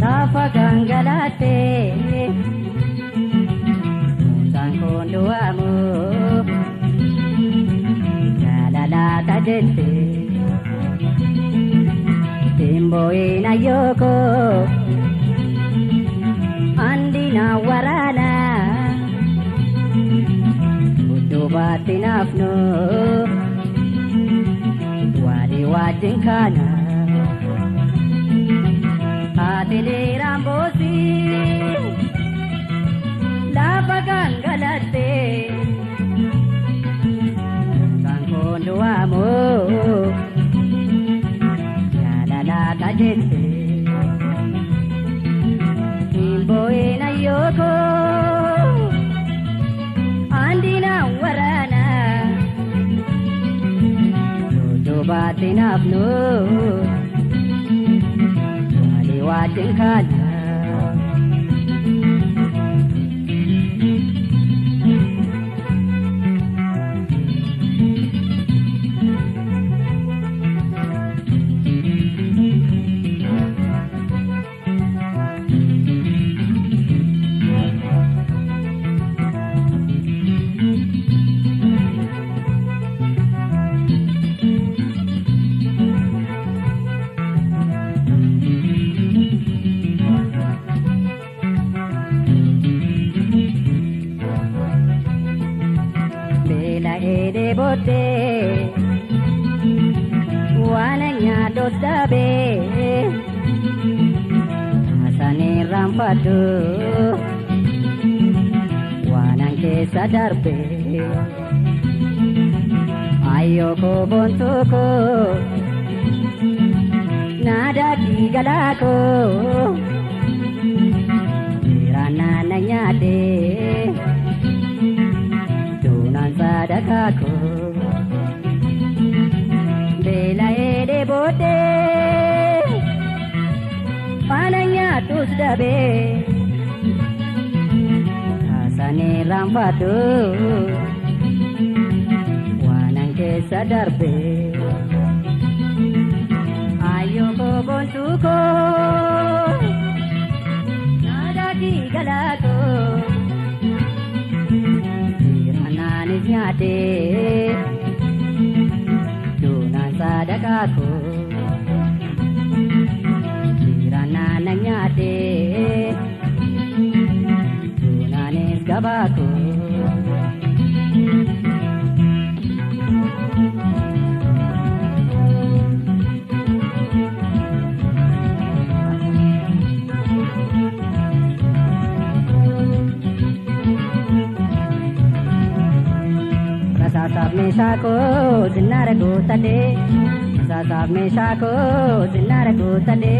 Lafa gangalate Mundang kondoamu Jalalata jette Timboina yoko Andina warana Utubatinafno Wali wajinkana Atile rambosi Lava gangalate Kankondo amo Yalala kajete Imboena yoko Andina warana Jojo batin apno Wajeng kana ede bote wananya dodabe asane rampadu wanang ke sadarbe ayo ko bontuko nada digalako irana nanyade sadakaku bela ede bote pananya tusdabe asane rambatu wanang ke sadarbe ayo ko bontuko nada digalako nyade dona sadakaku kirana nyade dona nesgabaku Sasab mesako dinaraku tade Sasab mesako dinaraku tade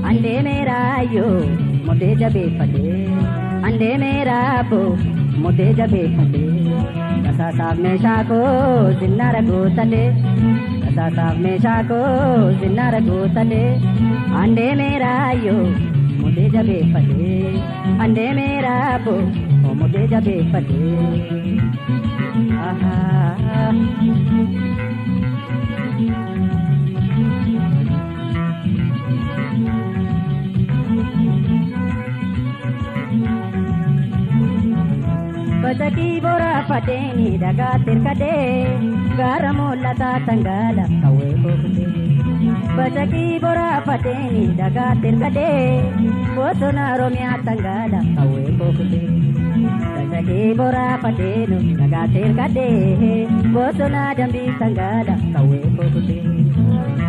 Ande mera yo mode jabe pade Ande mera po mode jabe pade Sasab mesako dinaraku tade Sasab mesako dinaraku tade Ande mera yo mode jabe pade Ande mera po mode jabe pade Bataki bora pateni daga tirkade garamola ta tangala kawe kokde Bataki bora pateni daga tirkade bosona romya tangala kawe kokde Bataki bora patenu daga tirkade bosona jambi tangala kawe kokde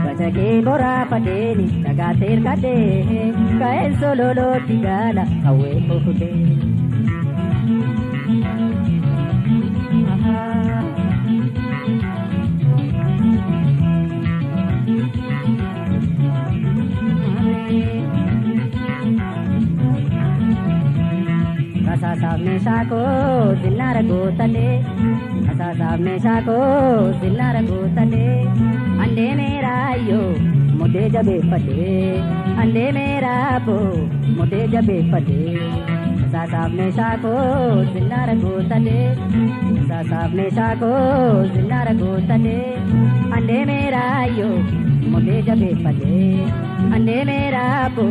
Bataki bora pateni daga tirkade kael sololo tigala kawe kokde Asasaf mesako zinara gotale Asasaf mesako zinara gotale Ande mera yo mode jabe pade Ande mera bo mode jabe pade Asasaf mesako zinara gotale Asasaf mesako zinara gotale Ande mera yo mode jabe pade Ande mera bo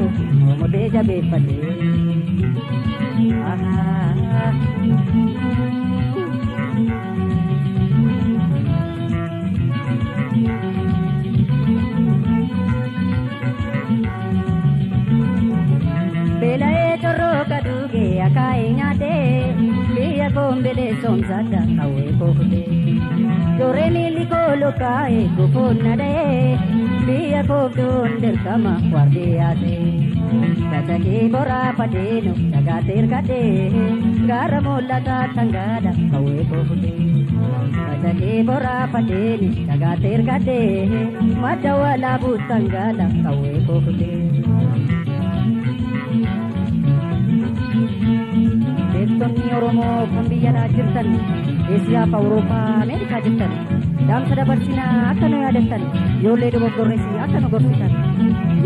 mode jabe pade Belae chorro kaduge akai nyate biya kombele somsada kawe kokde jore mili kolokae kupunade biya kokdun derkama warde ade Kataki bora padeno tagatir kade garamola ta tangada kawe kokde Kataki bora padeno tagatir kade madawala butangada kawe kokde Bektonni Oromo pembiyana jirtan Asia Eropa Amerika jirtan Dam sada barsina akanu adatan Yole do gorresi akanu gorsitan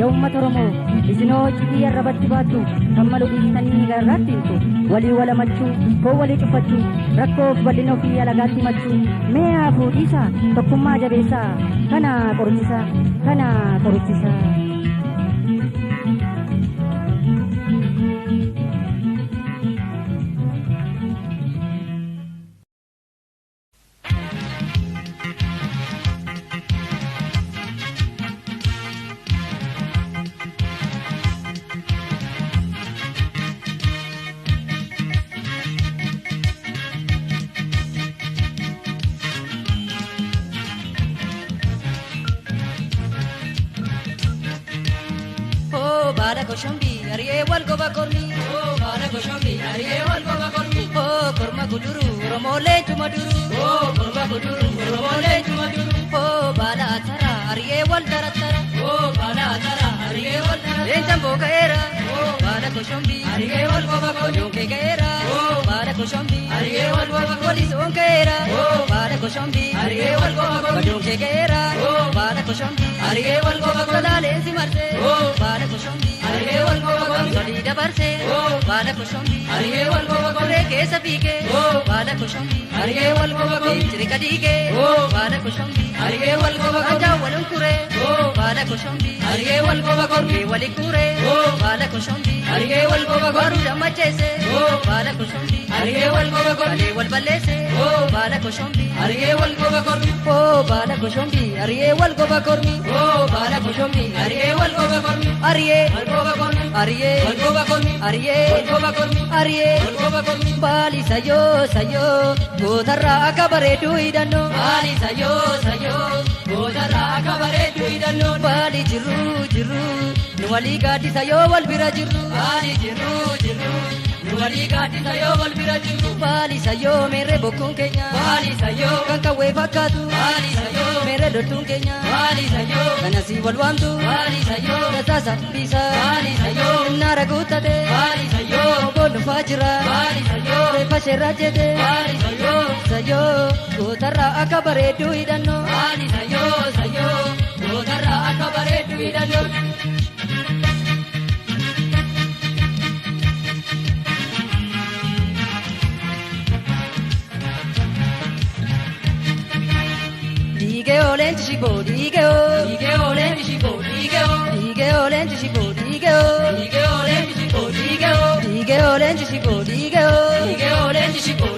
Ya ummat Oromo isino cikiya rabat batu kammalu istani garatintu wali wala machu ko wali kepatu rakko walino fi alagati machu me afu isa tokkumma jabesa kana korutisa Bada koshombi ariye wal goba kormi oh bada koshombi ariye wal goba kormi oh korma guduru romole tumaduru oh korma guduru romole tumaduru oh bada atara ariye wal daratara oh bada atara ariye wal daratara enjambo gaera oh bada koshombi ariye wal goba kormi ke gaera oh bada koshombi ariye wal goba kormi son gaera oh bada koshombi ariye wal goba kormi ke gaera oh bada koshombi ariye wal goba kormi lensi marse oh bada koshombi Ariye wal goba kormi sodi dabarse oh bada koshombi Ariye wal goba kormi ke sapike oh bada koshombi Ariye wal goba kormi chirikadike oh bada koshombi Ariye wal goba kormi aja walun kure oh bada koshombi Ariye wal goba kormi wali kure oh bada koshombi Ariye wal goba kormi jamachese oh bada koshombi Ariye wal goba kormi wal balese oh bada koshombi Ariye wal goba kormi oh bada koshombi Ariye wal goba kormi oh bada koshombi Ariye wal goba kormi Ariye Ariye Bali sayo Gotarra akabare duidano Bali sayo Gotarra akabare duidano Bali jiru Nuwali gati sayo walbira jiru Bali jiru Nuwali gati sayo walbira jiru Bali sayo mere bokun kenya Bali sayo kankawe fakatu Bali sayo mere dotun kenya Bali sayo kanasi walwamtu Bali sayo Natasa bisa Bali sayo Naragutate Bali sayo Bono fajra Bali sayo Repa sherajete Bali sayo Gotarra akabare duidano Bali sayo Gotarra akabare duidano Ligeo lenti shibo ligeo lenti shibo ligeo lenti shibo ligeo lenti shibo ligeo lenti shibo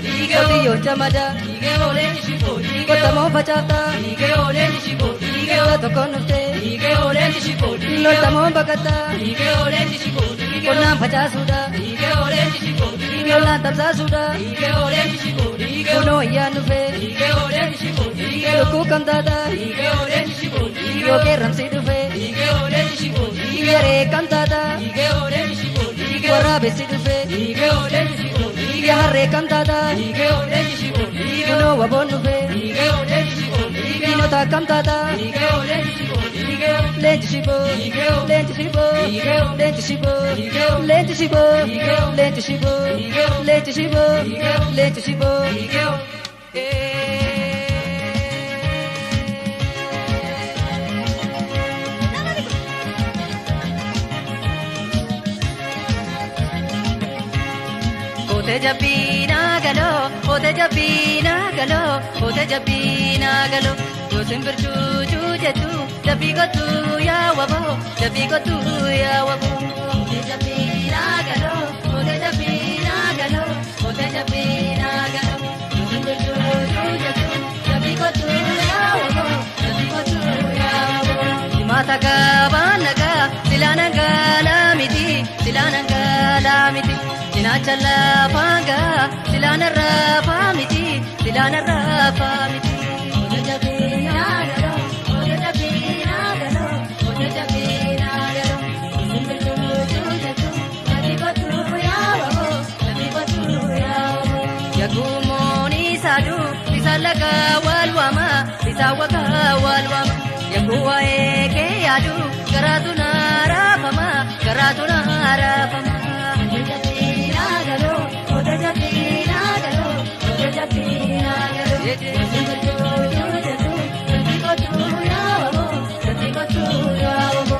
ligeo Dio chamada ligeo lenti shibo ligeo Kotamo pachata ligeo lenti shibo ligeo Tokonufte ligeo lenti shibo ligeo Lotamo bakata ligeo lenti shibo ligeo Kona pachasuda ligeo lenti shibo ligeo Lantamsa suda ligeo lenti shibo ligeo Kuno iyanufe ligeo lenti shibo ligeo Kukam dada ligeo lenti shibo ligeo Keram sidufe ligeo lenti shibo ligeo Yere kam dada ligeo lenti shibo ligeo Warabe sidufe ligeo lenti shibo ligeo Harre kam dada ligeo lenti shibo ligeo Kuno wabonufe ligeo lenti shibo ligeo Inota kam dada ligeo lenti shibo ligeo leenci shiboo leenci shiboo leenci shiboo leenci shiboo leenci shiboo leenci shiboo leenci shiboo Ote jabina galo, ote jabina galo, ote jabina galo. Gosin bercucu jatu, jabi gotu ya wabo, jabi gotu ya wabo. Ote jabina galo, ote jabina galo, ote jabina galo. Gosin bercucu jatu, jabi gotu ya wabo, jabi gotu ya wabo. Dimata kabanaga, silana galamiti, silana galamiti. Jinacha lafanga, silana rafamiti, silana rafamiti. Ote jabina galo, ote jabina galo, ote jabina galo. Simbercucu jatu, jabi gotu ya wabo, jabi gotu ya wabo. Yagumoni sadu, bisalaga walwama, bisawaga walwama. Yaguwa eke yadu, garatuna rafama, garatuna rafama. Ote jabina galo, ote jabina galo. Simbercucu jatu, jabi gotu ya wabo, jabi gotu ya wabo.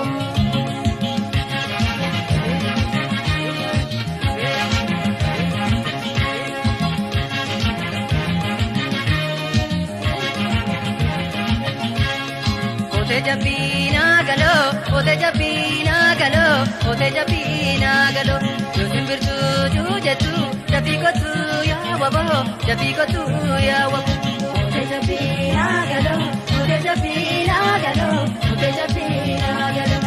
Ote jabina galo, ote jabina galo, ote jabina galo. Yo simbercucu jatu, jabi gotu ya wabo, jabi gotu ya wabo. Ote jabina galo, ote jabina galo, ote jabina galo.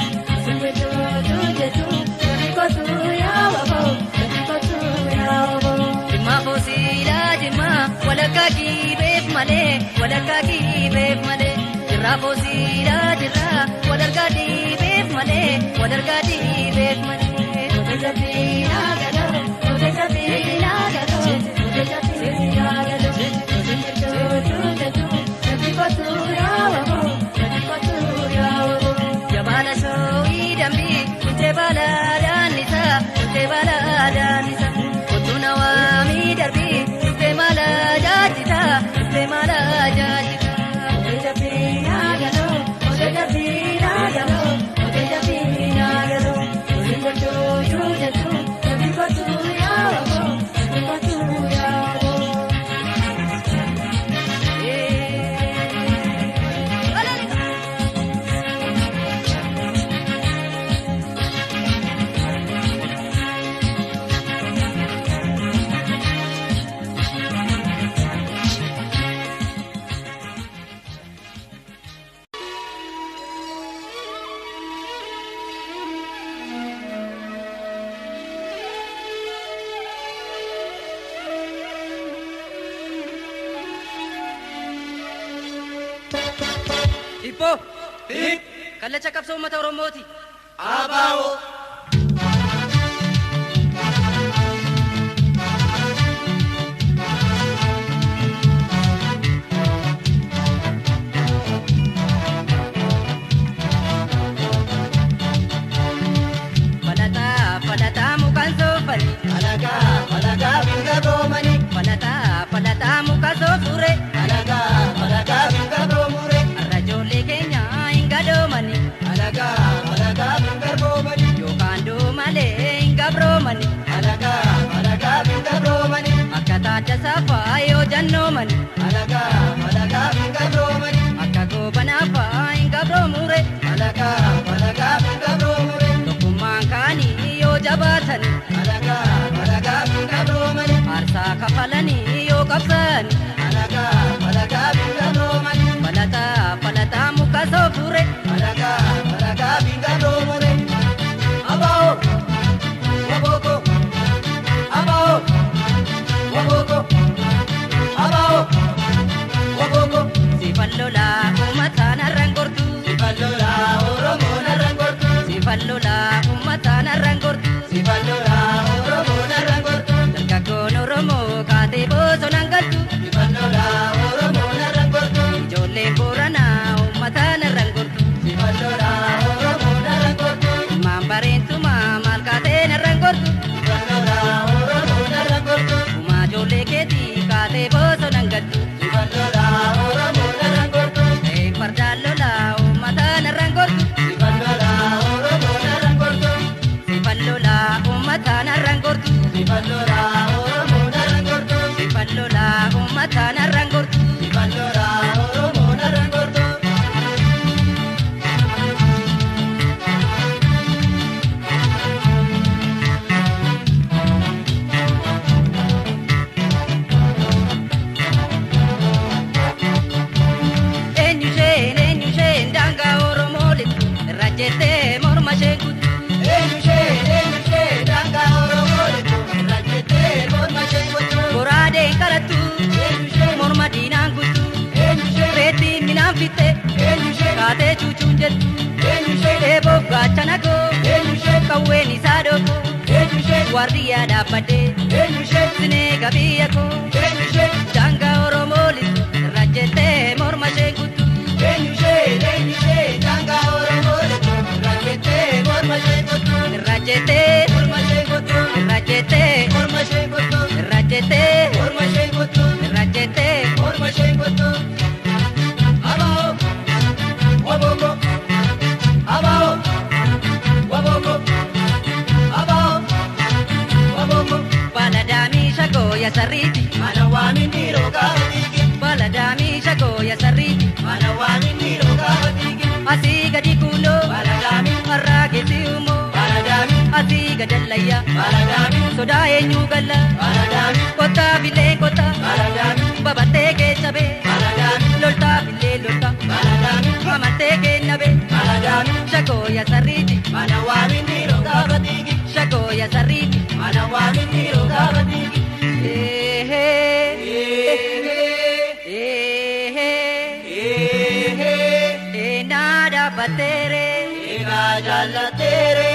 Simbercucu jatu, jabi gotu ya wabo, jabi gotu ya wabo. Jimma fosila jimma, walakka kibeef male, walakka kibeef male. Jirra fosila jirra, wadarga dibeef male, wadarga dibeef male. Ote jabina galo, ote jabina galo, ote jabina galo. Simbercucu jatu, jabi gotu ya wabo, jabi gotu ya wabo. Jabala shoi dambi, kunte bala danisa, kunte bala danisa. Kutuna wami darbi, kunte mala jajita, kunte mala jajita. Ote jabina galo, ote jabina galo, ote jabina galo. Simbercucu jatu, jabi gotu ya wabo, jabi gotu ya wabo. Ipo, kallacha qabsoo uummata Oromooti. Abaa'oo. Falataa mukaan soofani. Alagaa binga boomani. Falataa mukaan soofure. Alagaa binga boomure. Arrajoolee keenya hin gadoomani. Alagaa binga boomani. Yookaan doomalee hin gabroomani. Alagaa binga boomani. Akka taata saafaa yoo jannoomani. Alagaa binga boomani. Akka goobanaafaa hin gabroomure. Alagaa binga boomure. Tokkummaan kaanii yoo jabaatani. Alagaa binga boomani. Aarsaa kafalanii yoo qabsaani. Alagaa binga boomani. Falataa muka soofure. Alagaa binga boomure. Abaa'oo. Wabooko. Abaa'oo. Wabooko. Abaa'oo. Wabooko. Sifan lolaa uummataan har'aan gortu. Sifan lolaa Oromoon har'aan gortu. Sifan lolaa uummataan har'aan gortu. Sifan lolaa ummata narrangortu Sifallola Oromo narrangortu Sifallola ummata narrangortu Sifallola Oromo narrangortu Enyushen danga oromolit rajete morma shekutu Enyushe danga Oromo rajete morma shekutu Gorade karatu Enyushe morma dinangutu Reti minafite kate chuchunjet Ebo gachanago kaweni sadoko Guardia dapate sine gabiyako Danga oromolit rajete morma shekutu danga Oromo rajete morma shekutu Rajete morma shekutu rajete morma shekutu rajete morma shekutu rajete morma shekutu Abao waboko Abao waboko Abao waboko Baladami shago ya sariti Manawami niro gabatiki Baladami shago ya sariti Manawami niro gabatiki Asiga di kulo Baladami Arrage siumo Baladami Asiga dalaya Baladami Soda enyugala Baladami Kota bile kota Baladami Babate ke chabe Baladami Lolta bile lolta Baladami Mamate ke nabe Baladami Shago ya sariti Manawami niro gabatiki Shago ya sariti Manawami niro gabatiki Eh nada batere Ega jallatere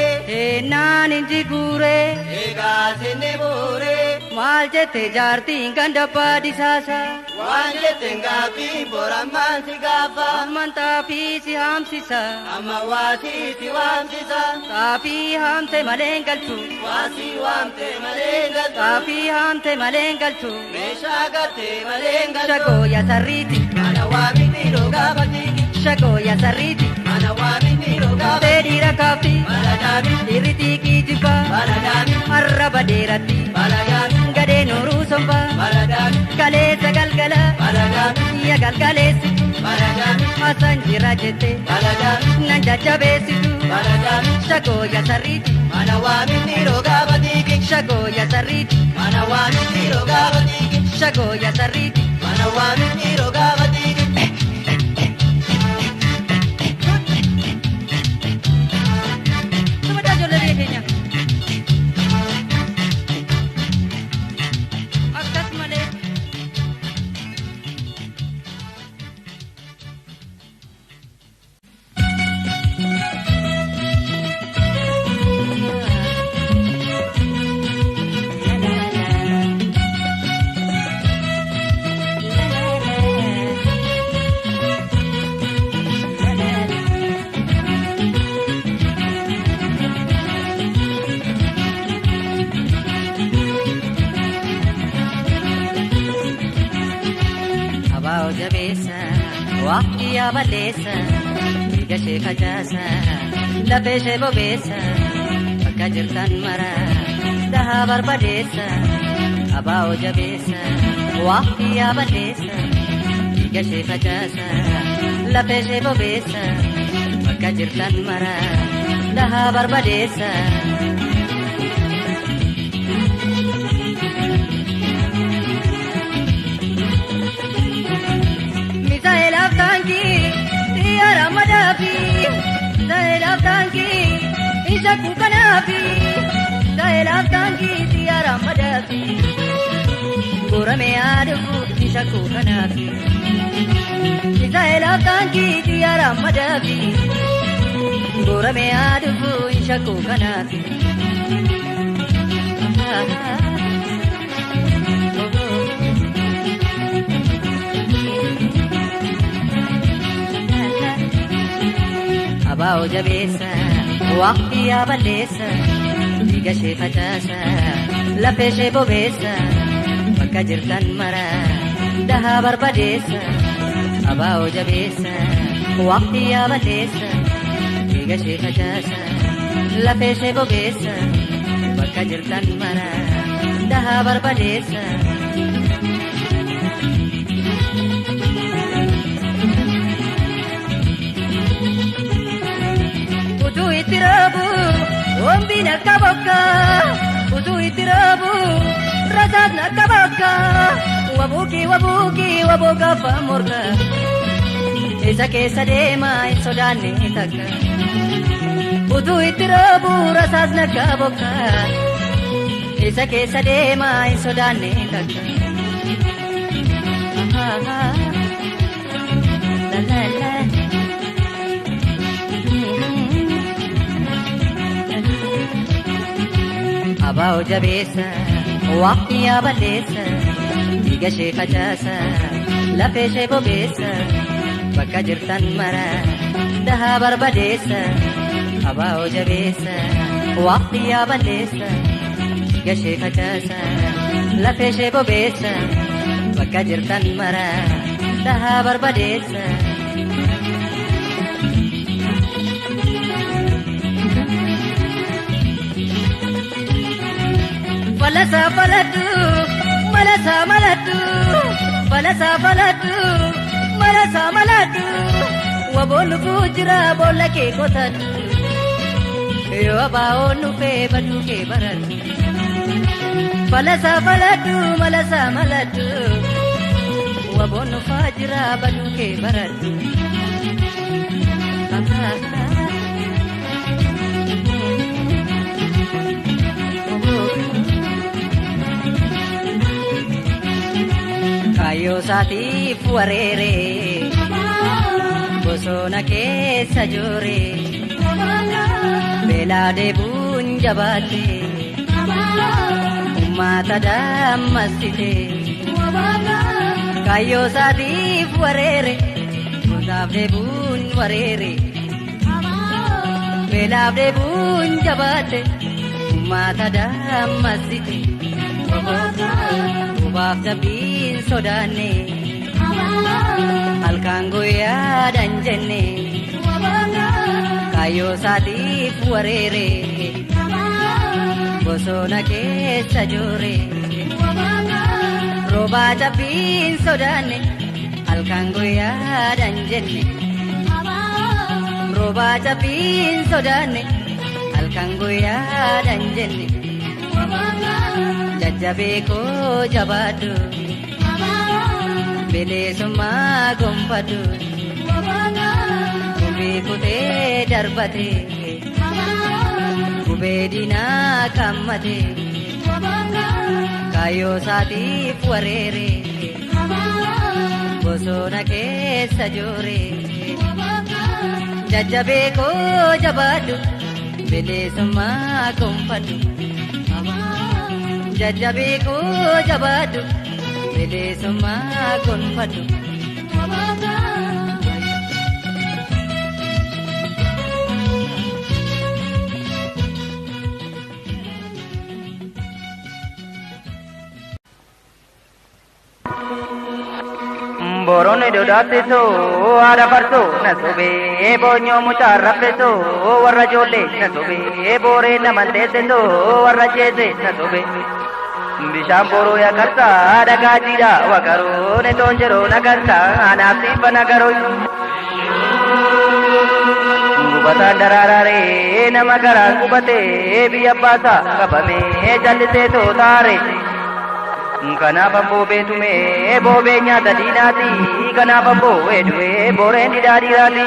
naan injigure Ega sinibore Maljete jarti ganda padisasa Wanje tengapi boraman sigafa Manta pisi hamsisa Amma wasi siwamsisa Tapi hamte malengalchu Wasi wamte malengal Tapi hamte malengalchu Meshagate malengal Shago ya sariti Manawami niro gabatiki Shago ya sariti Manawami niro gabatiki Tedira kafi Baladami Iriti ki jiba Baladami Arraba derati Baladami Gade nuru somba Baladami Kale sagalgala Baladami Ya galgale situ Baladami Asanjira jete Baladami Nanja jabe situ Baladami Shago ya sariti Manawami niro gabatiki Shago ya sariti Manawami niro gabatiki Shago ya sariti Manawami niro gabatiki Coba dah jual lagi kayaknya Akas male Abao jabeessa waqtii abaleessa dhiiga ishee facaasa lafa ishee bobeessa bakka jirtan mara dhahaa barbadeessa Abao jabeessa waqtii abaleessa dhiiga ishee facaasa lafa ishee bobeessa bakka jirtan mara dhahaa barbadeessa Misaelaaf taankii xiyyaara madaafi Misaelaaf taankii isa kuukanaafi Misaelaaf taankii xiyyaara madaafi Goramee aaduu isa kuukanaafi Misaelaaf taankii xiyyaara madaafi Goramee aaduu isa kuukanaafi Abao jabeessa waqtii abaleessa dhiiga ishee facaasa lafa ishee bobeessa bakka jirtan mara dhahaa barbadeessa Abao jabeessa waqtii abaleessa dhiiga ishee facaasa lafa ishee bobeessa bakka bakka jirtan mara daha barbadeessa. Utuu itti raabu wambiin akka bokka, utuu itti raabu rasaasni akka bakka, wabuuki wabuuki wabooka afaan morka, isa keessa deemaa hin sodaanne takka. Utuu itti raabu rasaasni akka bokka, isa keessa deemaa hin sodaanne takka. La la la. Abaa jabeessa waqtii yaa balleessa, dhiiga ishee facaasa lafee ishee bobeessa, bakka jirtan mara daha barbadeessa. Abaa jabeessa waqtii yaa balleessa, dhiiga ishee facaasa lafee ishee bobeessa, bakka jirtan mara daha barbadeessa. Balasa baladu, balasa maladu, balasa baladu, balasa maladu. Wabonu bujra bola ke kotadu, yo abaonu pe badu ke baradu. Balasa baladu, balasa maladu, wabonu fajra badu ke baradu. Kayo saatiif wareere bosona keessa joore, beelaa deebuun jabaatte uummata dammastite. Kayo saatiif wareere bosaaf deebuun wareere, beelaaf deebuun jabaatte uummata dammastite. Ubaaf dabbiin sodaanne halkan guyyaadhaan jenne, kayyoo saatiif wareere bosona keessa joore. Roobaa dabbiin sodaanne halkan guyyaadhaan jenne, roobaa dabbiin sodaanne halkan guyyaadhaan jenne. Jajjabeekoo jabaadhu bilisummaa gonfadhu, gubee kutee darbate gubee diinaa qammate, kayyoo saatiif wareere bosona keessa joore. Jajjabeekoo jabaadhu bilisummaa gonfadhu, jajjabeekoo jabaadhu bilisummaa gonfadhu. Borone dodateso ada farso nasobe bonyo muchar rafeso warra jolle nasobe bore namandesendo warra jeze nasobe bishan boro ya karta daga jira wakaro ne tonjero nagarta anasi banagaro gubata dararare namagara gubate biyabasa kabame jallite to tare. Kanapa bobe tume bobe nyata dinati, kanapa bobe duwe bore di dari rati.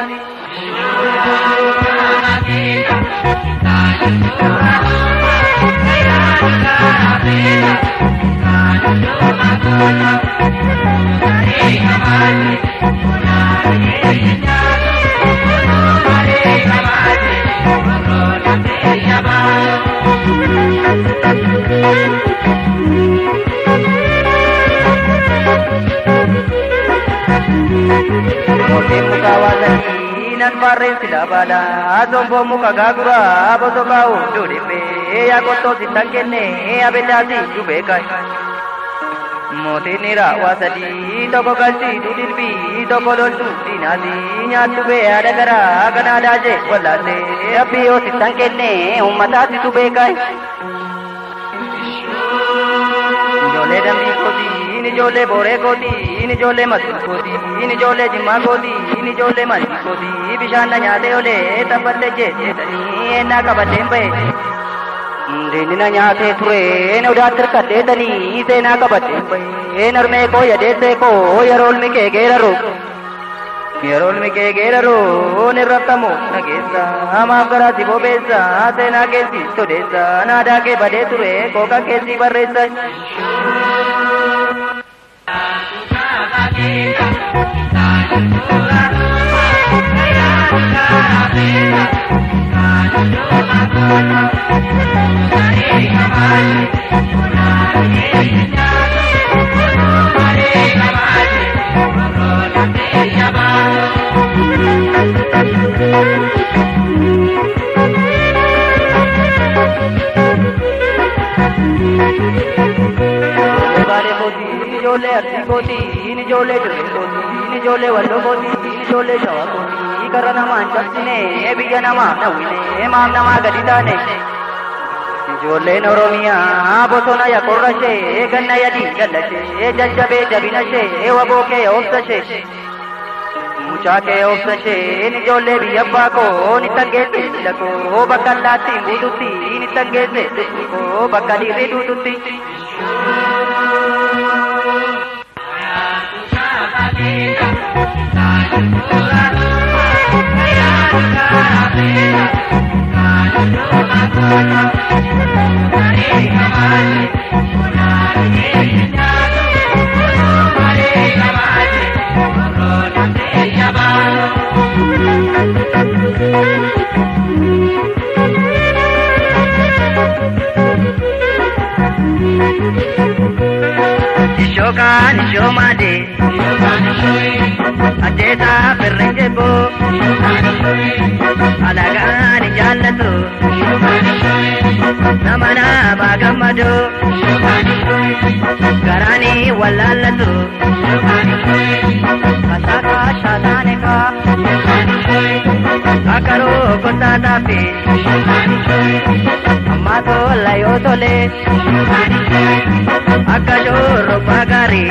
Muka wasani nan pareng sila bala, sombo muka gagura, boso kau duripe, ya koto sitang kene, abedasi jubekai. Moti nira wasadi, toko kalsi dudilbi, toko doltu dinasi, nyatu be ada gara, kana daje walate, api o sitang kene, umatasi jubekai. Ijoollee dambii kootiin ijoollee booree kootiin ijoollee masuu kootiin ijoollee jimmaa kootiin ijoollee mandii kootii bishaan na nyaatee olee tabbadde jedhanii ennaa qabadeen ba'e. Diinni na nyaatee ture odaatti hirkadheetanii seenaa qabadeen ba'e. Narmee koo yadeessee koo yeroo ilmi kee geeraru. Yeroo ilmi kee geeraru ni rakkamoo nageessa hamaaf garaatti bobeessa seenaa keessi todeessa naadaa kee badee ture kooka keessi barreessa. Ijoollee arsii kootiin ijoollee dirree kootiin ijoollee walloo kootiin ijoollee shawaa kootiin karra namaan cabsine biyya namaa dhawwine maaf namaa gadi taane. Ijoolleen Oromiyaa bosona yakorra ishee ganna yadii jallashee jajjabee jabina ishee waboo kee obsa ishee. Mucaa kee obsa isheen ijoollee biyya abbaa koo ni taggeesse jila koo bakka allaattiin buututti ni taggeesse dubbi koo bakka dhiirri duututti. Shokan shomade Ajeta perrenjebo Alagani jallatu Namana bagamado Garani wallalatu Kasaka shataneka Akaro kotatape Amato layotole Akajoro pagari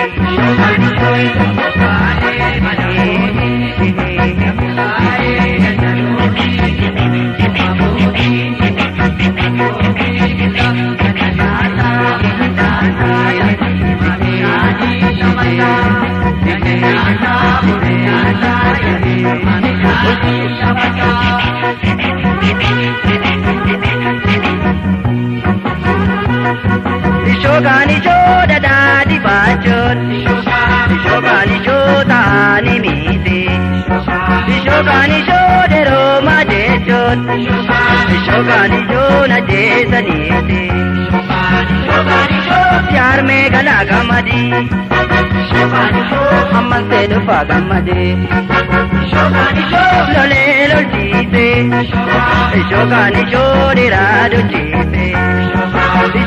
Shogani shoda dadi bachor Shogani shoda ni mite Shogani shoda roma jechor Shogani shona jesanite Pyar mein gala gamadi Shogani shoda amman se dufa gamade Shogani shoda lole lolchite Shogani shoda radu chite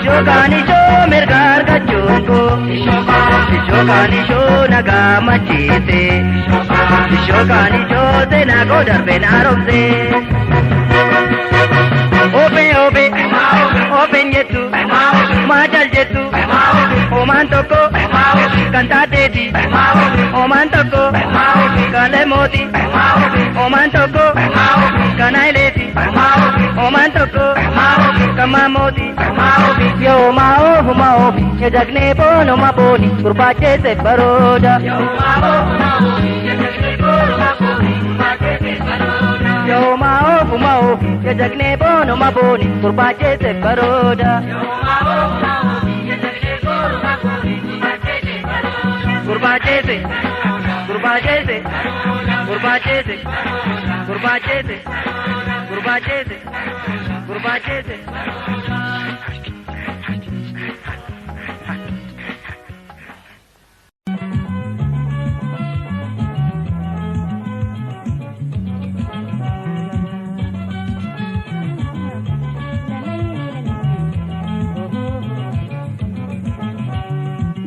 Shogani shoda mergar kachunko Shogani shoda nagama chite Shogani shoda nago darbe naromse Ope ope ope nyetu Majal jetu Oman toko Kanta dedi Oman toko Kale modi Oman toko Kanai leti Oman toko Kama modi Yo mao humao Che jagne bono ma boni Kurbache se baroda Yo mao humao Che jagne bono ma boni Kurbache se baroda Yo mao humao Che jagne bono ma boni Kurbache se baroda Yo mao humao Che jagne bono ma boni Kurbache se baroda Kurbache se Kurbache se Kurbache se Kurbache se Kurbache se Kurbache se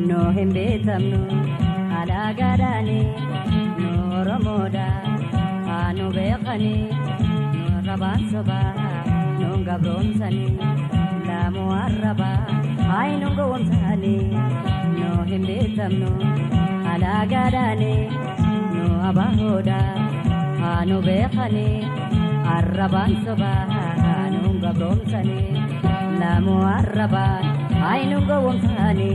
No hembetamnu alagadani no romoda anu beqani no raban soba no gabronsani la muarraba ainun gowwomsaani no hin beekamnu alaagaadhaani no abaahoodha haa nu beekani arrabaan sobaa haa nu gabroomsani lamu arrabaan ainun gowwomsaani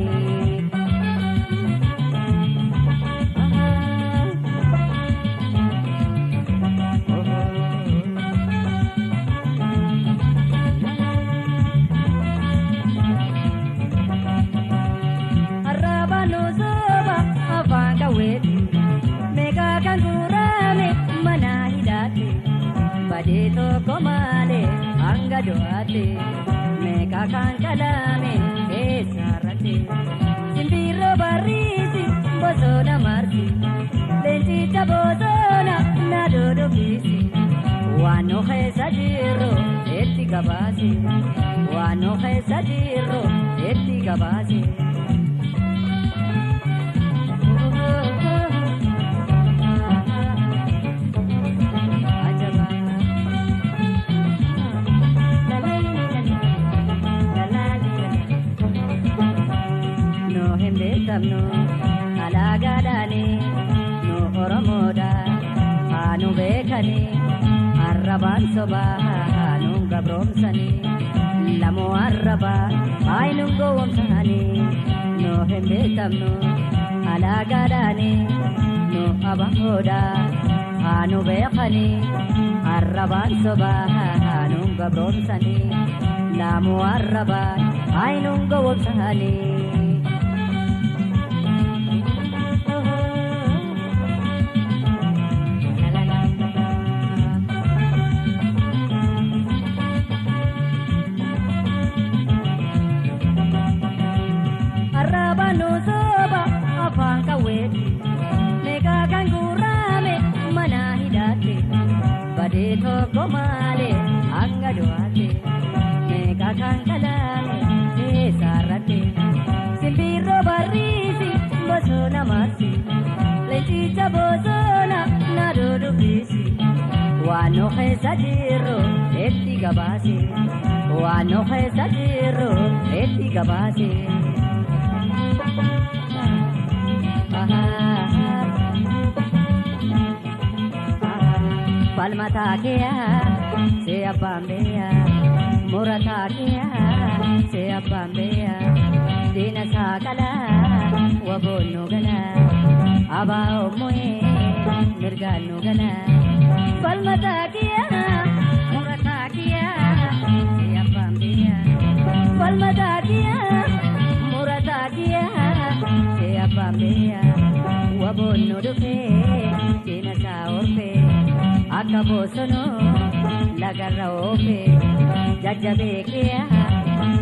Badito komale anga doate meka kan kalame esarate simbiro barisi bosona marsi lenti tabosona nadodo bisi wano khesa jiro eti gabasi wano khesa jiro eti gabasi no alaagaadhaani nu oromoodha haa nu beekani arrabaan sobaa haa nu gabroomsani lamu arrabaan haa nu gowwomsani nu hin beekamnu alaagaadhaani nu abahoodha haa nu beekani arrabaan sobaa haa nu gabroomsani lamu arrabaan haa nu gowwomsani Badito komale anga doate meka kan kalame esarate simbiro barisi bosona marsi lenti tabosona nadodo bisi wano khesa jiro eti gabasi wano khesa jiro eti gabasi Palmata kia se apambea murata kia se apambea dina sakala wabono gala abao moe mirgano gala palmata kia murata kia se apambea palmata kia murata kia se apambea wabono dupe dina sa orpe akka bosono lagarra ofe jajjabe kia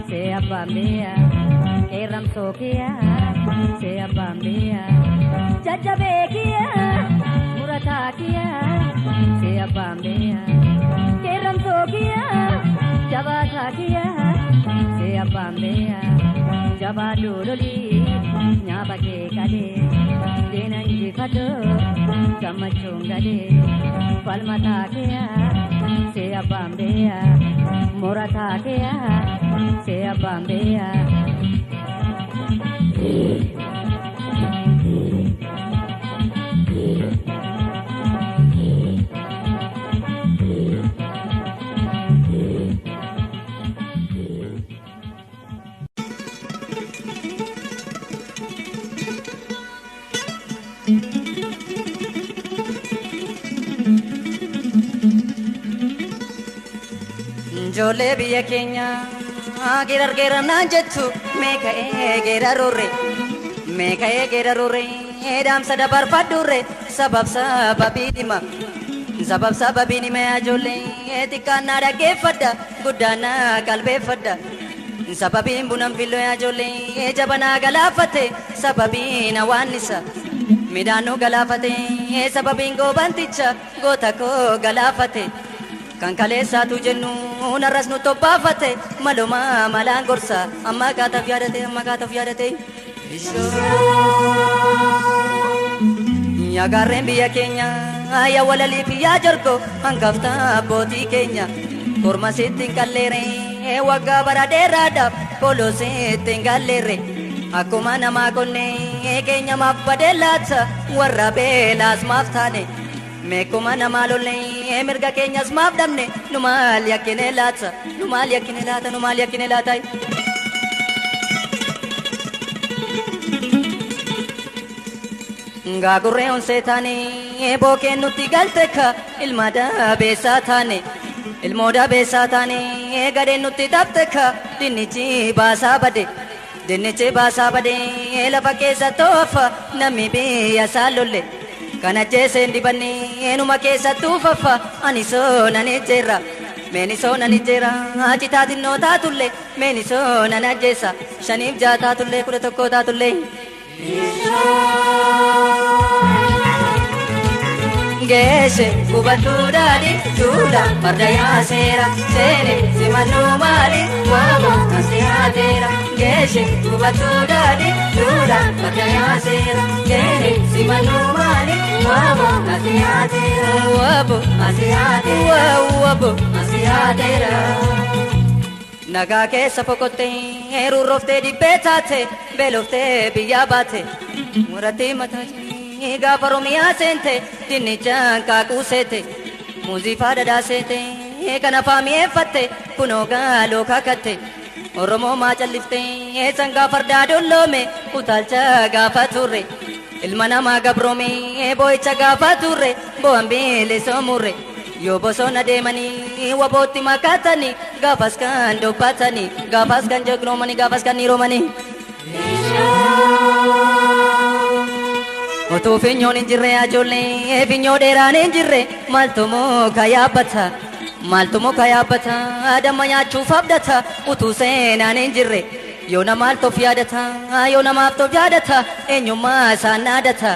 se abambea eram sokia se abambea jajjabe kia murata kia se abambea eram sokia jabata kia se abambea jabaduloli nyabake kade denanji fato kamachungade palmata kia se abambea murata kia se abambea Jole biya kenya gerar gerar na jettu meka gerarure dam sada barbadure sabab sababini me ajole tikana da gefada gudana kalbe fada sababin bunam fillo ajole jabana galafate sababina wanisa midano galafate sababin go banticha gota ko galafate kan kalesa tu jennu naras nu topafate maluma malangorsa amma kata fiadate ya garren biya kenya ya walali biya jorko hangafta boti kenya korma sittin kallere waggaa bara dheeraadhaaf poloseetti hin galleerre akkuma namaa konnee keenya maaf badee laata warra beelaas maaf taane meekuma namaa lollee mirga keenyas maaf dhabne nu maal yakkine laata nu maal yakkine laata nu maal yakkine laata Gaagurree onsee taane bookeen nutti galte ka ilma dabeessaa taane ilmoo dabeessaa taane gadeen nutti tapte ka dinnichi baasaa bade dinnichi baasaa bade lafa keessa toofa namni biyya isaa lolle kana jeeseen dibanne numa keessa tuufafa ani soonan ejjeerra meeni soonan ejjeerra citaa xinnoo taatullee meeni soonan ajjeessa shaniif jaa taatullee 11 taatullee Geeshe kubatuudhaani duudha farda yaaseera seene simannoo maali waamo asiyaateera Geeshe kubatuudhaani duudha farda yaaseera seene simannoo maali waamo asiyaateera waabo asiyaateera waabo asiyaateera Nagaa keessa fokottee rurroftee dibbee taate beeloftee biyyaa baate murattee mataa gaafa Oromiyaa seente dinnichaan kaakuu seete muuziifaa dhadhaa seete kan afaan mi'eeffatte kunoo gaaloo kaakatte Oromoo maa calliftee sangaa fardaa dolloome utaalcha gaafa turre ilma namaa gabroome boo'icha gaafa turre bo'an bilisoomuurre yoo bosona deemanii wabootti makaatanii gaafas kan dubbatanii gaafas kan jagnoomanii gaafas kan niroomanii Otoo finyoon hin jirre ajoollee finyoo dheeraan hin jirre maaltu muka yaabbata maaltu muka yaabbata damma nyaachuuf abdata utuu seenaan hin jirre yoo namaaf tof yaadata yoo namaaf tof yaadata eenyummaa isaan naadata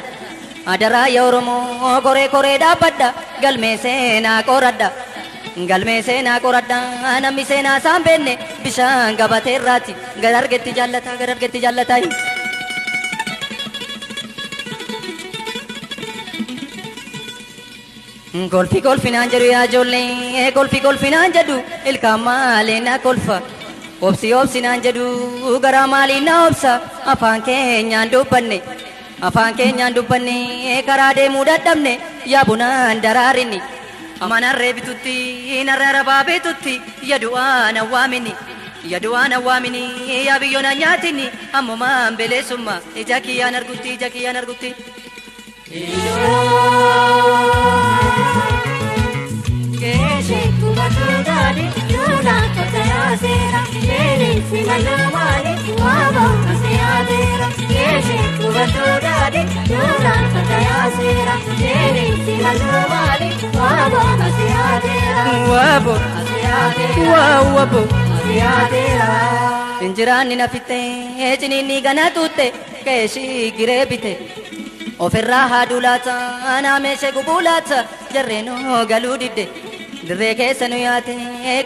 Adaraa yaa Oromoo koree koree dhaabbadha galmee seenaa qoradha galmee seenaa qoradha namni seenaa isaan beenne bishaan gabateerraati gad argetti jaallata Golfi golfinaan jedhu yaa ijoollee golfi golfinaan jedhu ilkaan maalee na kolfa obsi obsinaan jedhu garaa maalii na obsa afaan keenyaan dubbanne karaa deemuu dadhabne yaa bunaan daraarinni amanarree bitutti narra rabaa bitutti yadu'aan awwaamini yaa biyyoon nyaatini ammumaan beleessummaa ija kiyyaan argutti Geeshe kubatuudhaani duudha farda yaaseera seene simannoo maali waamo asiyaateera Geeshe kubatuudhaani duudha farda yaaseera seene simannoo maali waamo asiyaateera waabo asiyaateera Injiraanni na fittee ciniinni gana tuutte keeshii giree bite ofirraa haaduu laata naameshee gubuu laata jarreenoo galuu didde dirree keessa nu yaate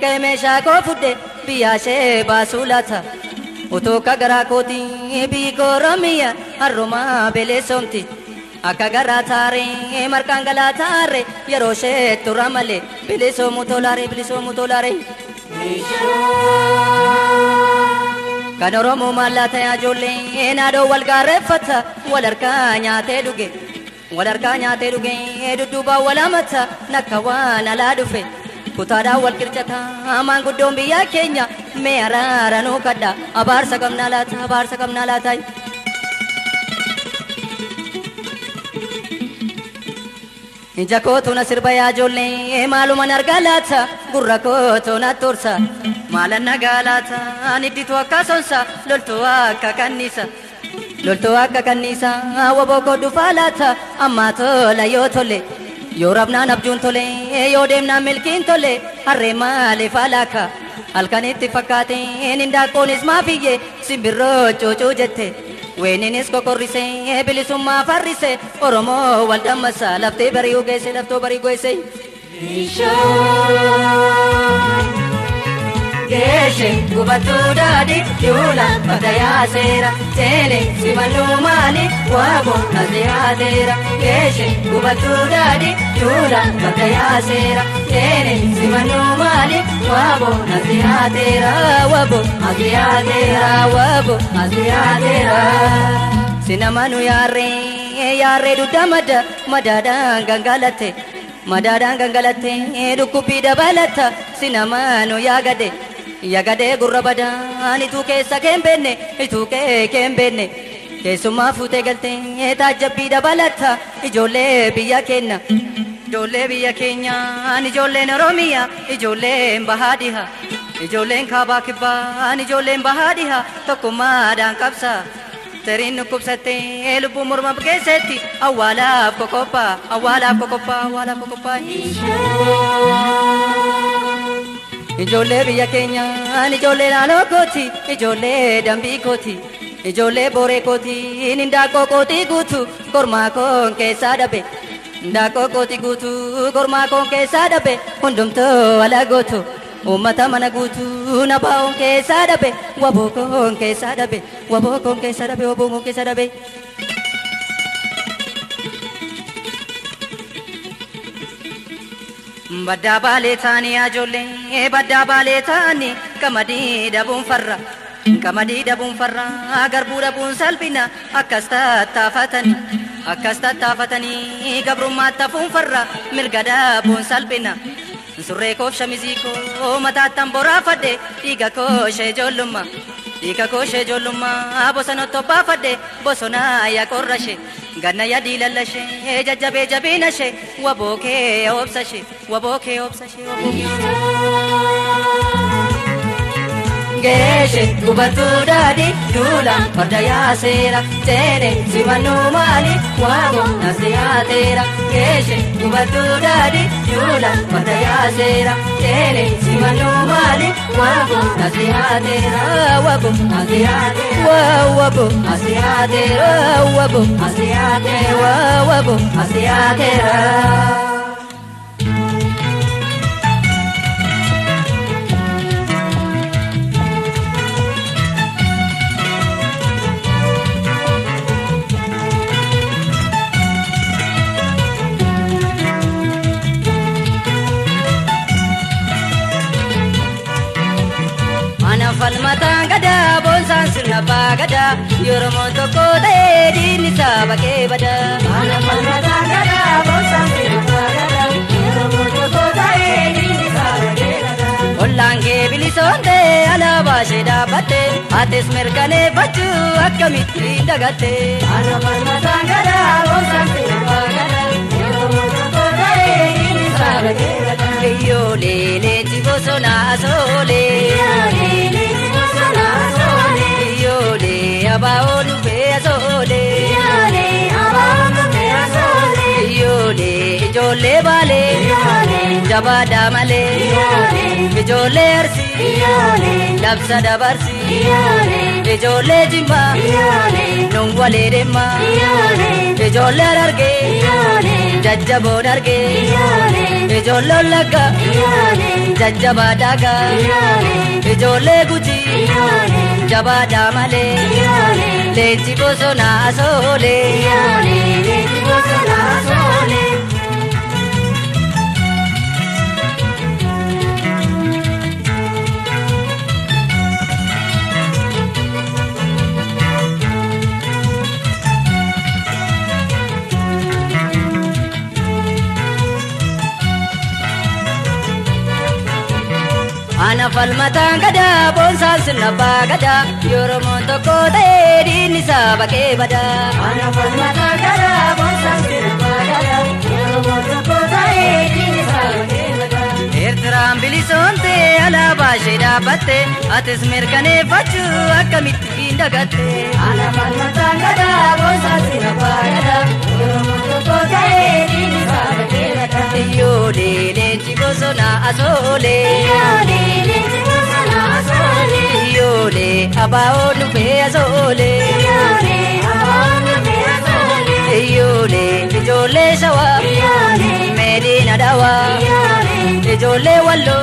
qe'ee meeshaa koo fudde biyyaashee baasuu laata utoo akka garaa kootii biyyi koo Oromiyaa harrumaa beleessomti akka garaa taaree marqaan galaa taaree yeroo ishee turra malee bilisoomuu tolaaree Kan Oromoo maallaa yaa ijoollee naadoo wal gaarreeffata wal harkaa nyaatee dhuge dudduubaan wal hamata nakka waan alaa dhufe kutaadhaan wal qircata maanguddoon biyya keenya mee araara nuu kadha abaarsa qabnaa laata Ija kootu na sirba yaa ijoollee maaluman argaa laata gurra kootu na tursa maalan nagaa laata nidditu akka sonsa loltuu akka kanniisa waboo koo dhufaa laata ammaa tola yoo tole yoo rabnaan abjuun tole yoo deemnaan milkiin tole harree maaliif alaaka halkanitti fakkaate hindaaqqoonis maafiyye simbirroo cuucuu jette Weeninnis kokorrisee bilisummaa farrisee Oromoo wal dammasa laftee bari'uu geesse laftoo bari'uu geesse geeshe gubatu daadi yula pataya sera tene simanu mali wabo naziadera geeshe gubatu daadi yula pataya sera tene simanu mali wabo naziadera wabo naziadera sinamanu yare dudamada madadang gangalate dukupi dabalata sinamanu yagade gurrabada itu keessa kembenne kesuma fute galte tajabbi dabalata ijoollee biyya keenya ijoolleen oromiyaa ijoolleen bahaadiha ijoolleen kaabaa kibbaa ijoolleen bahaadiha tokkummaadhaan qabsa Terin kubsate lubu murma bgesetti awala kokopa Ijole biya Kenya ijole nano koti ijole dambi koti ijole bore koti ninda kokoti gutu korma kon kesa dabe ndako koti gutu korma kon kesa dabe hundumto ala gotu Ummata mana guutu nabaon keessa dabe wabokon keessa dabe badda baale taani ajoollee badda baale taani qamadii dabuun farra garbuu dabuun salphina akkas tattafatanii gabrummaa tafuun farra mirga dabuun salphina surree koof shamizii koo mataattan boraafadhe dhiiga kooshee ijoollummaa bosonotto baafadhe bosonaa yaa qorrashe ganna yaa diilallashe jajjabee jabiinashe wabookee obsashe geeshe gubatu daadi duula farda yaaseera teene simanu maali waabo nasiyaateera geeshe gubatu daadi duula farda yaaseera teene simanu maali waabo nasiyaateera waabo nasiyaateera Falmatan gada bonsan sirna bagada Yoromon toko ta'ee diinni sabakee bada falmatan gada bonsan sirna bagada Yoromon toko ta'ee diinni sabakee bada ollaan kee bilisoomte alaabaa ishee dhaabbatte atis mirkaneeffachuu akkamitti dagatte falmatan gada bonsan sirna bagada Yoromon toko ta'ee diinni sabakee bada iyyoolee leenji bosonaa asoolee Abaonu be azole Yole ijole bale Jabada male Ijole arsi Labsa dabarsi Ijole jimma Nungwale demma Ijole arge Jajjabon arge Ijole laga Jajjabadaga Ijole guji Jabada male Leenji bosonaa asole Ana falmatan gada bonsan sirna bagada Yoromon toko ta'ee diinni sabakee bada Ana falmatan gada bonsan sirna bagada Yoromon toko ta'ee diinni sabakee bada Eertiraan bilisoomte alaabaa ishee dhaabbatte atis mirkaneeffachuu akkamitti dagatte Ana falmatan gada bonsan sirna bagada Yoromon toko ta'ee diinni sabakee bada Iyyoolee leenji bosonaa asoolee Yole abaonu be azole Yole ijole shawa Medina dawa Ijole wallo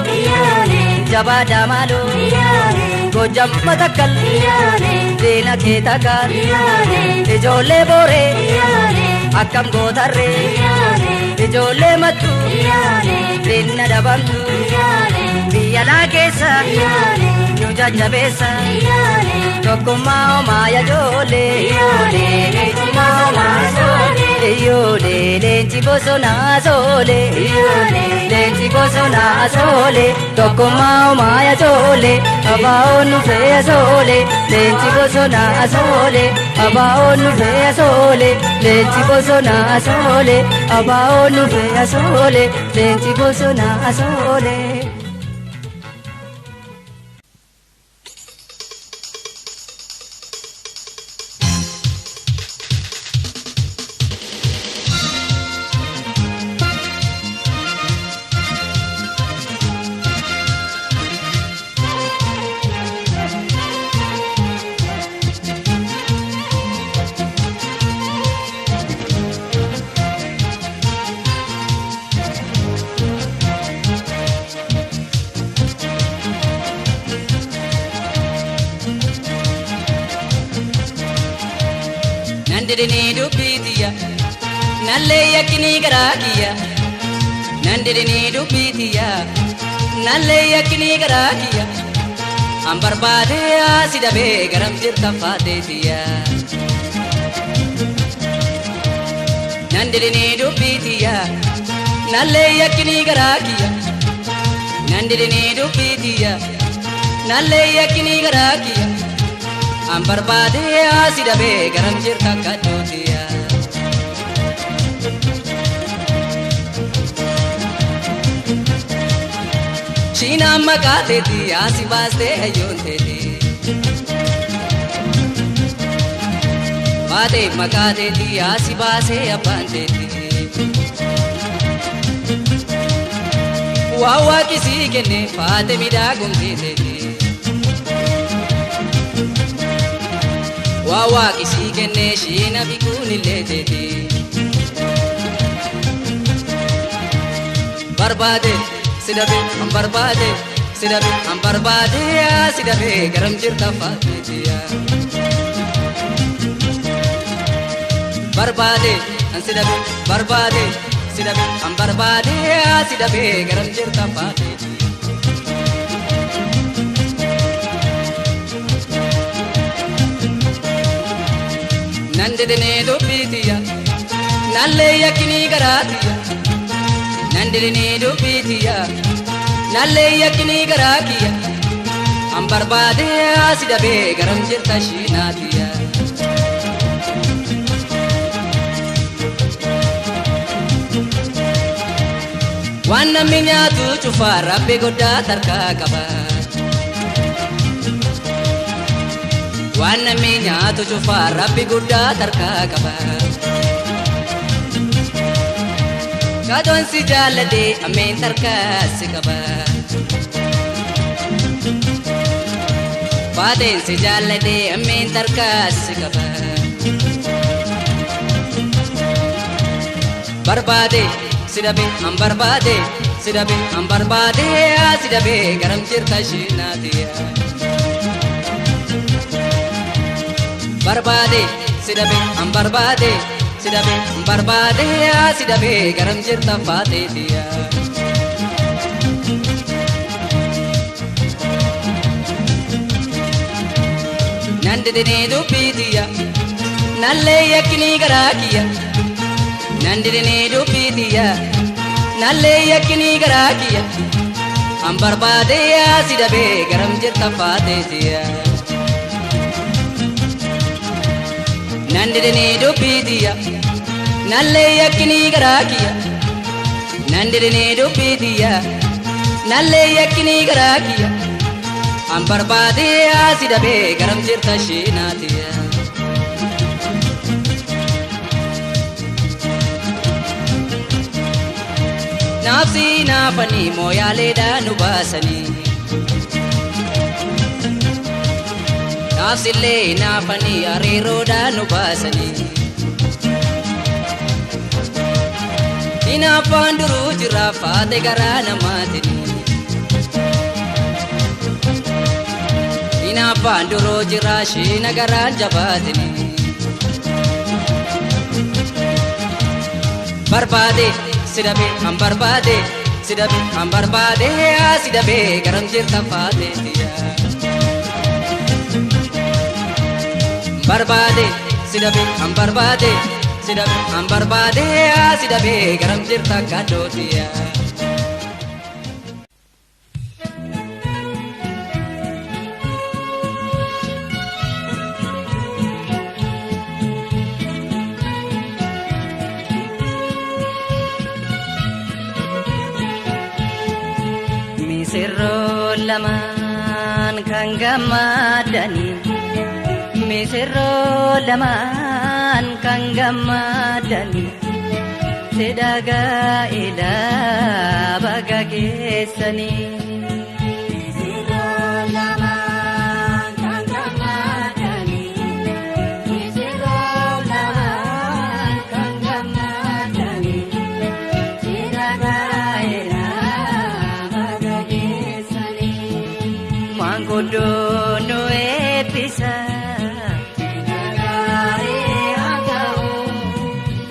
jabaa jaamaaloo Iyyoolee Gojjam Matakkal Iyyoolee Zeena kee takkaan Iyyoolee ijoollee booree Iyyoolee akkam gootarree Iyyoolee ijoollee mattuu Iyyoolee Zeenna dhabamtu Iyyoolee biyyalaa keessa Iyyoolee nu jajjabeessa Iyyoolee tokkummaa homaa ijoollee Iyyoolee tokkummaa homaa ijoollee ijoollee leenci bosonaa soolee Iyyoolee leenci bosonaa soolee tokkummaa homaa ijoollee abaa'oon nu fe'e soolee leenci bosonaa soolee abaa'oon nu fe'e soolee leenci bosonaa soolee abaa'oon nu fe'e soolee leenci bosonaa soolee. Nandidini dubbitiya nallee yakkini garaakiya Nandidini dubbitiya nallee yakkini garaakiya an barbaade asi dabee garam jirta faateetiya Nandidini dubbitiya nallee yakkini garaakiya Nandidini dubbitiya nallee yakkini garaakiya an barbaade asi dabee garam jirta kadhootiya Shiinaan maqaa teeti asi baastee hayyoon teeti Baatee maqaa teeti asi baasee abbaan teeti Waa waaqisii kenne faate midhaagumtee teeti Waa waaqisii kenne shiina bikuunillee teeti Barbaade sidabe an barbaade sidabe an barbaade sidabe garam jirta faateetiya Barbaade an sidabe barbaade sidabe an barbaade sidabe garam jirta faateetiya Nandidine dubbitiya nallee yakkini garaatiya Nandidine dubbitiya nallee yakkini garaakiya an barbaade asi dabee garam jirta shiinaatiya Waan namni nyaatu cufaa rabbi goddaa tarkaa qaba Waan namni nyaatu cufaa rabbi guddaa tarkaa qaba Kadoon si jaalladhe ammeen tarkaa si qaba Baateen si jaalladhe ammeen tarkaa si qaba Barbaade si dhabe an barbaade si dhabe an barbaade si dhabe garam jirta shiinaatiya Barbaade sidabe an barbaade sidabe an barbaade sidabe garam jirta faateetiya Nandidine dubbitiya nallee yakkini garaakiya Nandidine dubbitiya nallee yakkini garaakiya an barbaade sidabe garam jirta faateetiya Nandidine dubbitiya nallee yakkini garaakiya Nandidine dubbitiya nallee yakkini garaakiya an barbaade asi dabee garam jirta shiinaatiya Naafsi naafanii mooyaaleedhaa nu baasanii Naafsillee naafanii hariiroodhaa nu baasanii Hinaaffaan duruu jira faate garaa namaatiin abbaan duroo jira ishee nagaraan jabaatini. Barbaade sidabe an barbaade sidabe an barbaade sidabe garam jirta faateetiya. Barbaade sidabe an barbaade sidabe an barbaade sidabe garam jirta gadootiya. Misirroo lamaan kan gammadani. Misirroo lamaan kan gammadani. Sidagaa ilaa baga geessani. Misirroo lamaan kan gammadani. Misirroo lamaan kan gammadani. Sidagaa ilaa baga geessani. Manguddoon nu eebbisa.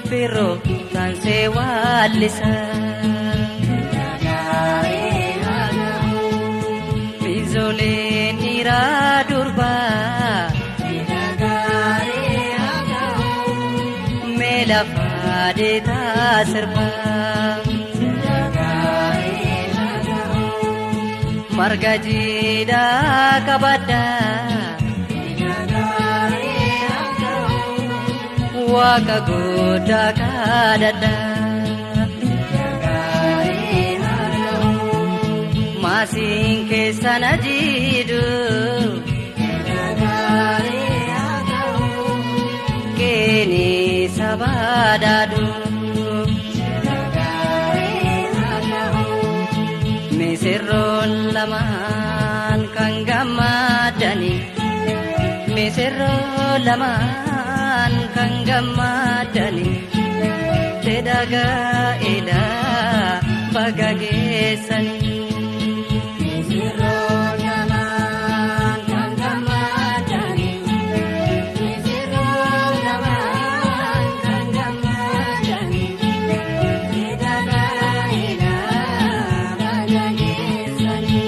Firoo tansee waalisa. Ijoolleen dhiiraa durbaa. Mee lafaa deetaa sirbaa. Marga jiidhaa qabadhaa. Waaqa guddaa kadhadhaa. Maasiin keessan ajiidhu. Keeni sabaadhaadhu. Misirroon lamaan kan gammadani. Misirroo lamaan kan gammadani. Sidagaa ilaa baga geessani. Misirroo lamaan kan gammadani. Misirroo lamaan kan gammadani. Sidagaa ilaa baga geessani.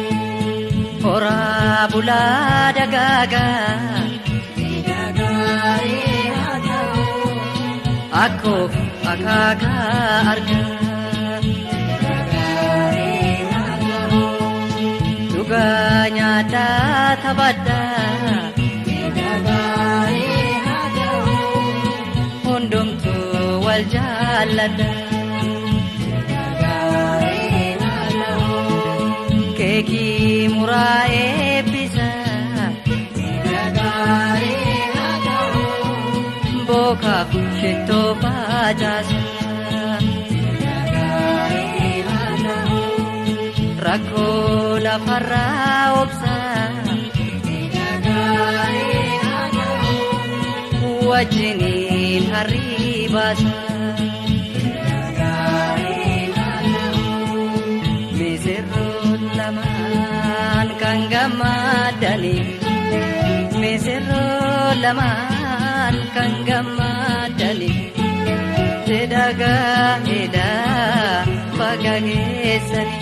Horaa bulaa dagaagaa. Akkoof akaakaa argaa. Dhugaa nyaataa taphadhaa. Hundumtuu wal jaalladhaa. Keekii muraa eebbisa. Bookaaf shettoo facaasa. Rakkoo lafarraa obsa. Wajjiniin harrii baasa. Misirroon lamaan kan gammadani. Misirroo lamaan kan gammadani. Sidagaa ilaa baga geessani.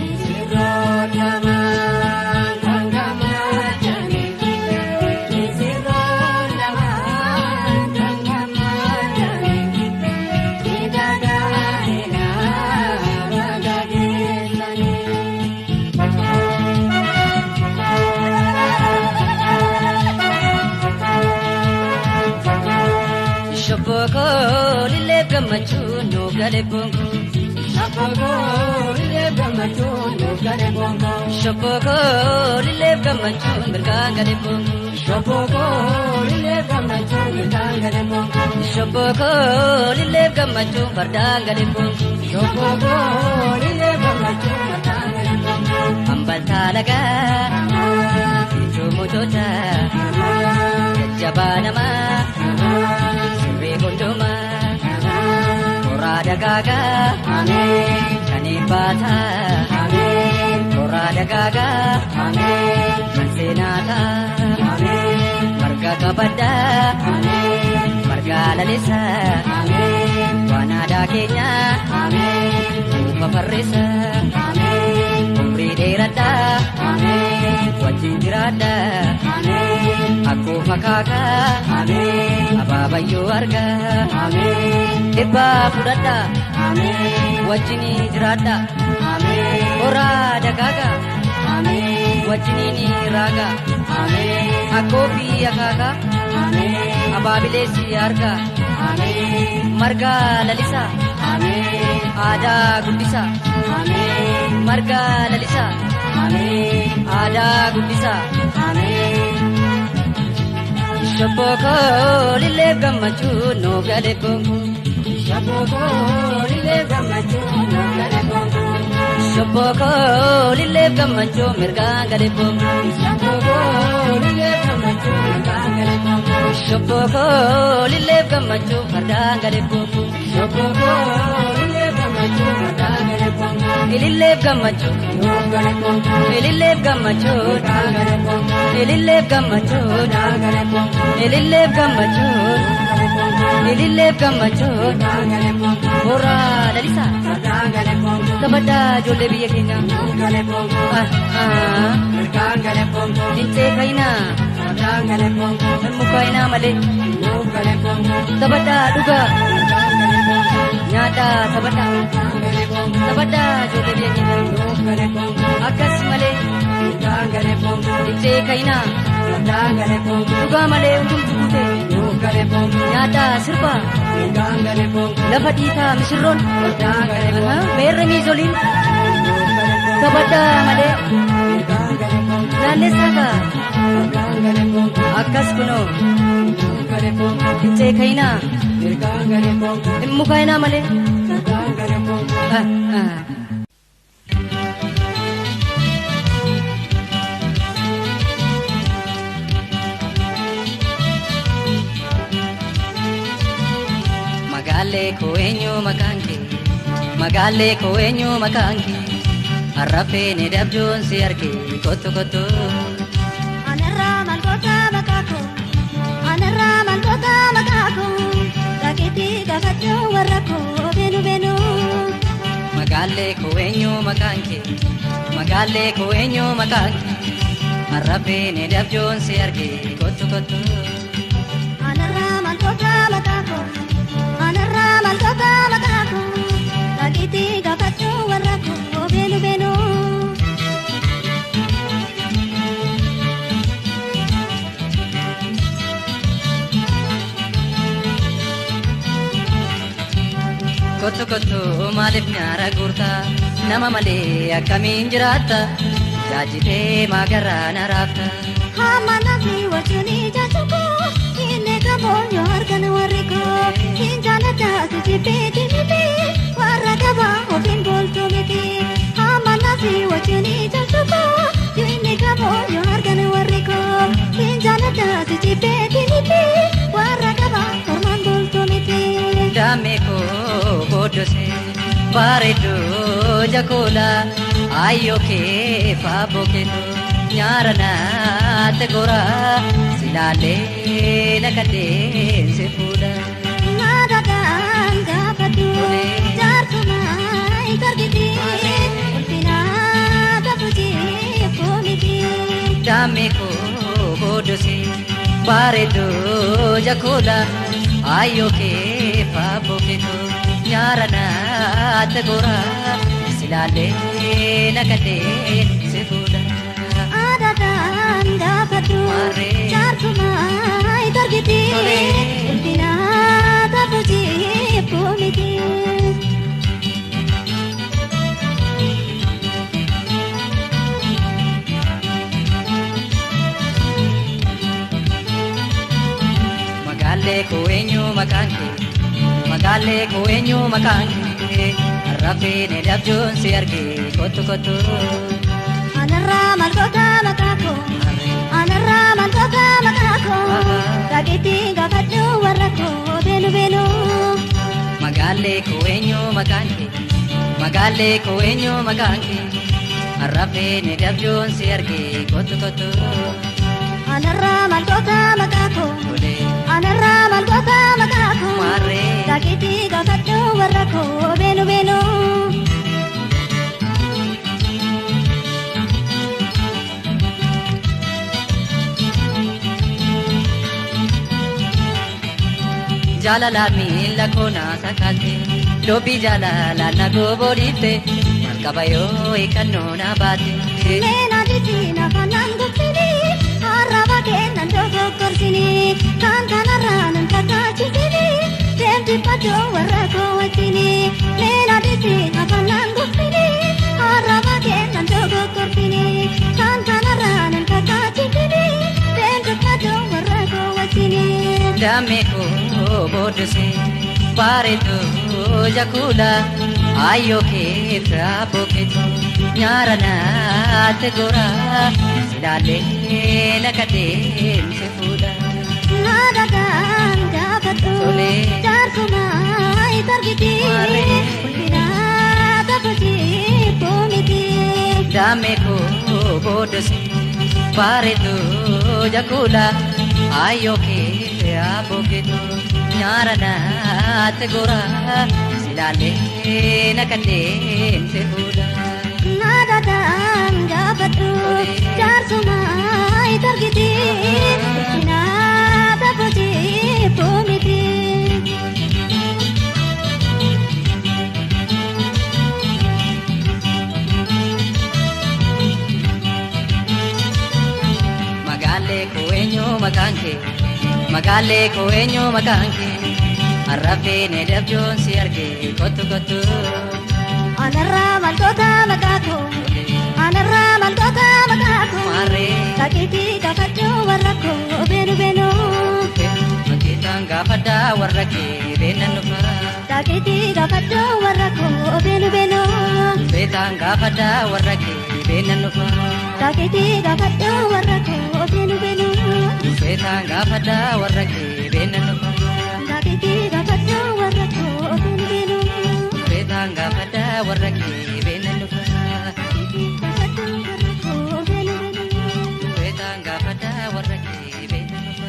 Misirroo lamaan kan gammadani. Misirroo lamaan kan gammadani. Sidagaa ilaa baga geessani. Shobboko lillee gammachuu nu galee bongo. Shobboko lillee gammachuu nu galee bongo. Shobboko lillee gammachuu mirgaan galee bongo. Shobboko lillee gammachuu mirgaan galee bongo. Shobboko lillee gammachuu fardaan galee bongo. Shobboko lillee gammachuu fardaan galee bongo. Ambaltaa lagaa ijoo mootota jajjabaa namaa. Gondoma Korada gaga Amen Kani bata Amen Korada gaga Amen seenaadha marga qabadha marga lalisa waan aadaa keenya uufa farrisa umrii dheeradha wajjin jiraadha akkoo fakkaaka abaabayyoo arga dhibbaa fudhadha wajjini jiraadha horaa dagaaga wajjiniini raaga akkoo fi akaaka abaabileessi arga marga lalisa aadaa guddisa marga lalisa aadaa guddisa Shopoko lille gammachuu noo gale kongo Shopoko lille gammachuu noo gale kongo Shopoko lille gammachuu mirga gale kongo Shopoko lille gammachuu mirga gale kongo Shopoko lille gammachuu farda gale kongo Shopoko lille gammachuu farda gale kongo Lille gammachuu noo gale kongo Lille gammachuu noo gale kongo Lille gammachuu noo gale kongo Lille gammachuu hora lalisa kabada jolle biyya keenya dincee kaina mukaina male kabada dhuga nyaata kabada jolle biyya keenya akkas male dincee kaina dhuga male hundumtu guute nyaata sirba lafa dhiitaa misirroon meerre miizoliin kabada male laalleessaaka akkas kunoo dincee kainaa mukainaa male Magaale ko eenyu makaanke arrafee ne dabjoon si arge kotto kotto Anarraa malkoota makaako dhageetti gaafachuu warra koo beenu Magaale ko eenyu makaanke arrafee ne dabjoon si arge kotto kotto Anarraa malkoota makaako dhageetti gaafachuu warra koo beenu Kotto kotto maaliif nyaara guurta nama malee akkamiin jiraatta jaajitee maagarraa na raafta Hamma namni wajjin jaachuko inni qaboon yoo argan warri koo hin jaalladhaa jibbeeti miti warra qabaa ofiin booltu miti Hamma namni wajjin jaachuko inni qaboon yoo argan warri koo hin jaalladhaa jibbeeti miti warra qabaa ormaan booltu miti Daame koo boodose bareedduu jakoola ayyoo kee faaboo keetu nyaara naate gora silaalee nakadee si fuudha. Naadadhaan gaafadhu jaarsumaa hin argiti ulfinaa gaafachee foomiti. Daame koo boodose bareedduu jakoola ayyoo kee faaboo keetu nyaara naate gora silaalee nakadee si fuudha. Naadadhaan gaafadhu jaarsumaa hin argiti ulfinaa gaafachee foomiti. Magaale ko eenyu makaanke arrafee ne dabjoon si arge kotto kotto Anarraa malkoota makaako dhageetti gaafadhu warra koo beenu Magaale ko eenyu makaanke Arrafini dabjuun si argee kottu kottu. Anarraa malkoota makaako. Tole Anarraa malkoota makaako. maarree. Dakiitii gaafadhu warra koo beenu beenu. Jaalala miila koonaa sakaalte dubbii jaalala na goboodhiitte malkabayoo eeggannoo na baate. Meena jijjiin afaanaan gubbini arraba kennan dogoggorsini kan kanarraa nan kakaachisini deemti fadhoo warra koo wajjini. Meena jijjiin afaanaan gubbini arraba kennan dogoggorsini kan kanarraa nan kakaachisini deemti fadhoo warra koo wajjini. Damee koo booddisee bareedduu jakula ayyoo keessa bookeetu nyaara naatti gora silaalee na kadeemse fuudha. Naadagaan gaafadhu Tole. jaarsumaa isa argiti Maarree. ulfinaa taphachii boomiti. Damee koo booddisee bareedduu jakula ayyoo keessa bookeetu nyaara naatti gora silaalee na kadeemse fuudha. Naadagaan gaafadhu Tole. jaarsumaa isa argiti ulfinaa taphachii boomiti. Magaalee koo eenyu maqaan kee magaalee koo eenyu maqaan kee arrafee dabjuun si argee kottu kottu. Anarraa malkoota makaako. Anarraa malkoota makaako. Maarree Dakiitii gaafadhu warra koo beenu beenu. makeetaan gaafadhaa warra kee beennan dhufa. Dakiitii gaafadhu warra koo beenu beenu. Beetaan gaafadhaa warra kee beennan dhufa. Dakiitii gaafadhu warra koo beenu beenu. Beetaan gaafadhaa warra kee beennan dhufa. Dakiitii gaafadhu warra koo beenu beenu. Beetaan gaafadhaa warra kee beennan dhufa. Gaafadhu warra koo beenu beenu. Beetaan gaafadhaa warra kee beennan dhufa.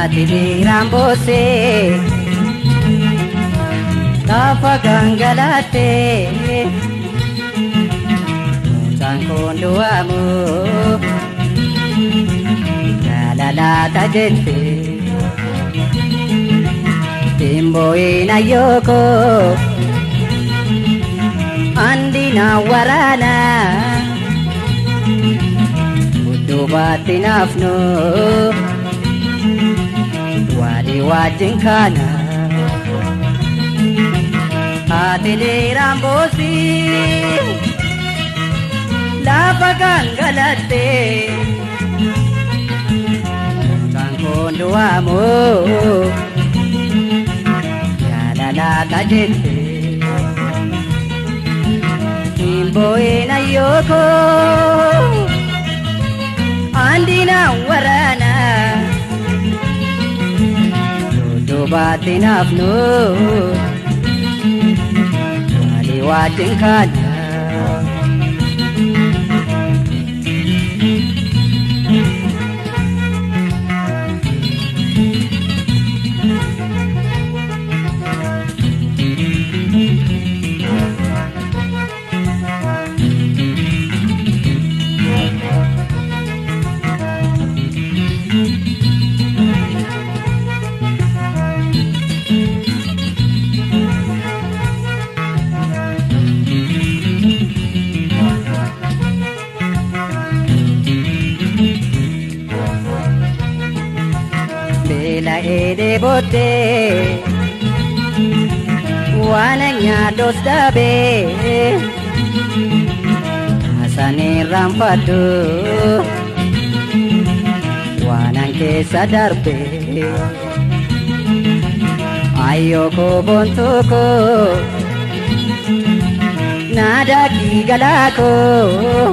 Ati diraan boosee gaafa gangalaattee mucaan kun du'amu jaalalaata jettee timbooyin ayyooko andina waraana uddubaatti naafnu wali wajjin kana ati diraan boosee lafa gangalaattee mucaan kun du'amu jaalalaata jettee timbooyin ayyooko andina waraana uddubaatti naafnu wali wajjin kana. Beela'ee booddee waan nyaaddos dhaabee Taasanii raanfadhu waanan keessa darbe ayyoo koo boontuu koo naadaakii galaa koo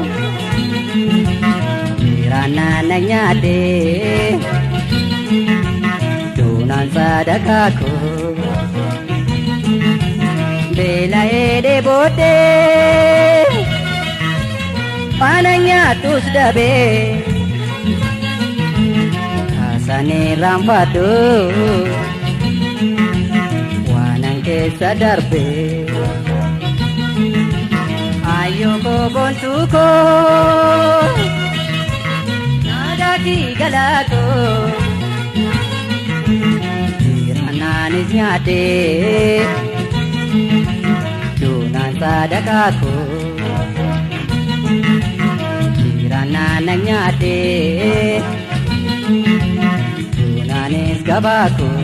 jiraan naanna nyaadhe duunaan sadakaa koo beela'ee dheeboodhee ana nyaatus dhabee taasanii raanfadhu waanan keessa darbe ayyoo koo boontuu koo naadaakii galaa koo jiraanis nyaadhe duunaan sadakaa koo naanna nyaadhe duunaanis gabaa koo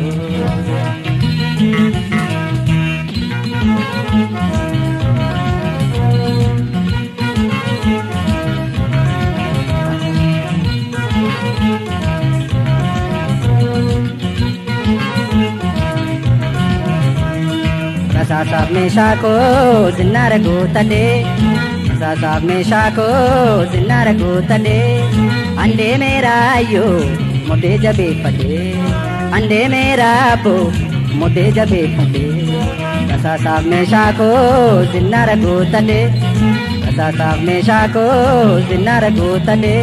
rasaasaaf meeshaa koo zinnaara guutadhee rasaasaaf meeshaa koo zinnaara guutadhee andee meeraayyoo modee jabeeffadhee andee meeraaboo modee jabeeffadhee rasaasaaf meeshaa koo zinnaara guutadhee rasaasaaf meeshaa koo zinnaara guutadhee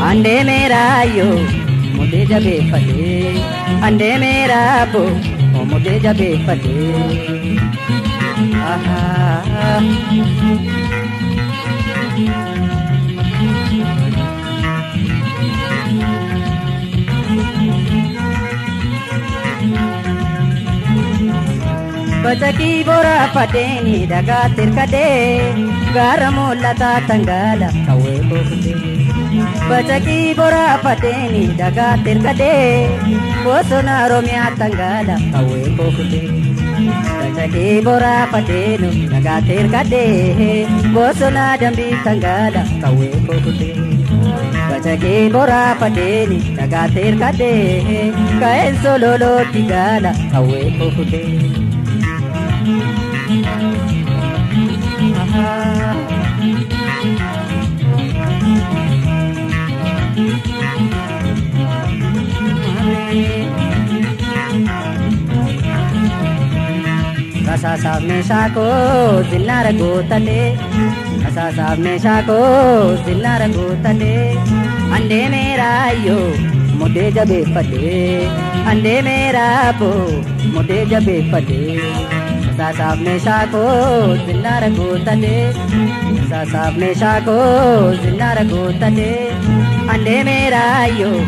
andee meeraayyoo modee jabeeffadhee andee meeraaboo modee jabeeffadhee Bacakii boraa fadheeni dhagaa tirkadhee gaara mul'ataa tangaala kawwee kookutee. Bacakii boraa fadheeni dhagaa tirkadhee bosona Oromiyaa tangaala kawwee kookutee. Bacakii boraa fadheenu dhagaa tirkadhee bosona dambii tangaala kawwee kookutee. Bacakii boraa fadheeni dhagaa tirkadhee ka'een sololoo tigaala kawwee kookutee. Rasaasaaf meeshaa koo zinnaara guutadhee rasaasaaf meeshaa koo zinnaara guutadhee andee meeraayyoo modee jabeeffadhee andee meeraaboo modee jabeeffadhee rasaasaaf meeshaa koo zinnaara guutadhee rasaasaaf meeshaa koo zinnaara guutadhee andee meeraayyoo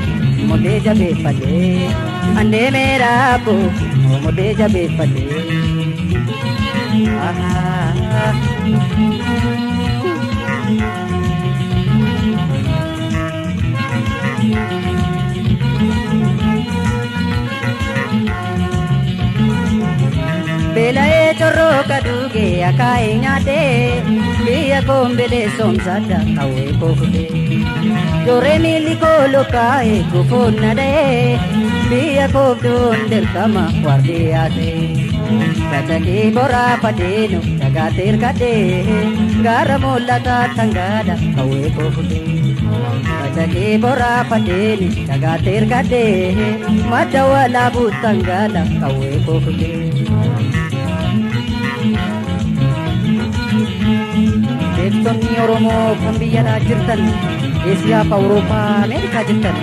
modee jabeeffadhee andee meeraaboo modee jabeeffadhee. Beela'ee corrooqa dhugee akaa'ee nyaadhee biyya koombelee soomsadha kawwee kookutee. Jooree miilli koo lokkaa'ee gufuun nadhee biyya koobduun dirqama waardiyyaatee. Bacakii boraa fadheenu dhagaa tirkadhee gaara mul'ataa tangaala kawwee kookutee. Bacakii boraa fadheenu dhagaa tirkadhee madda walaabuu tangaala kawwee kookutee. Beektonni Oromoo kan biyya alaa jirtan Eesiyaaf Awurooppaa Ameerikaa jirtan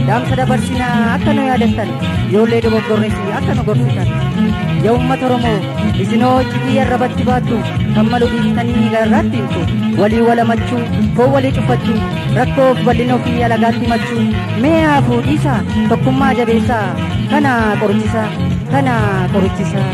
dhaamsa dabarsinaa akka nu yaadattan ijoollee dogoggorrees akka nu gorsitan. Yaa uummata Oromoo isinoo hojii irratti baattu kan malu dhiistanii gararraatti himtu walii walamachuu foon walii cufachuu rakkoof bal'ina ofii alagaatti himachuu mee haafuu dhiisaa tokkummaa jabeessaa kana qorichisaa kana qorichisaa.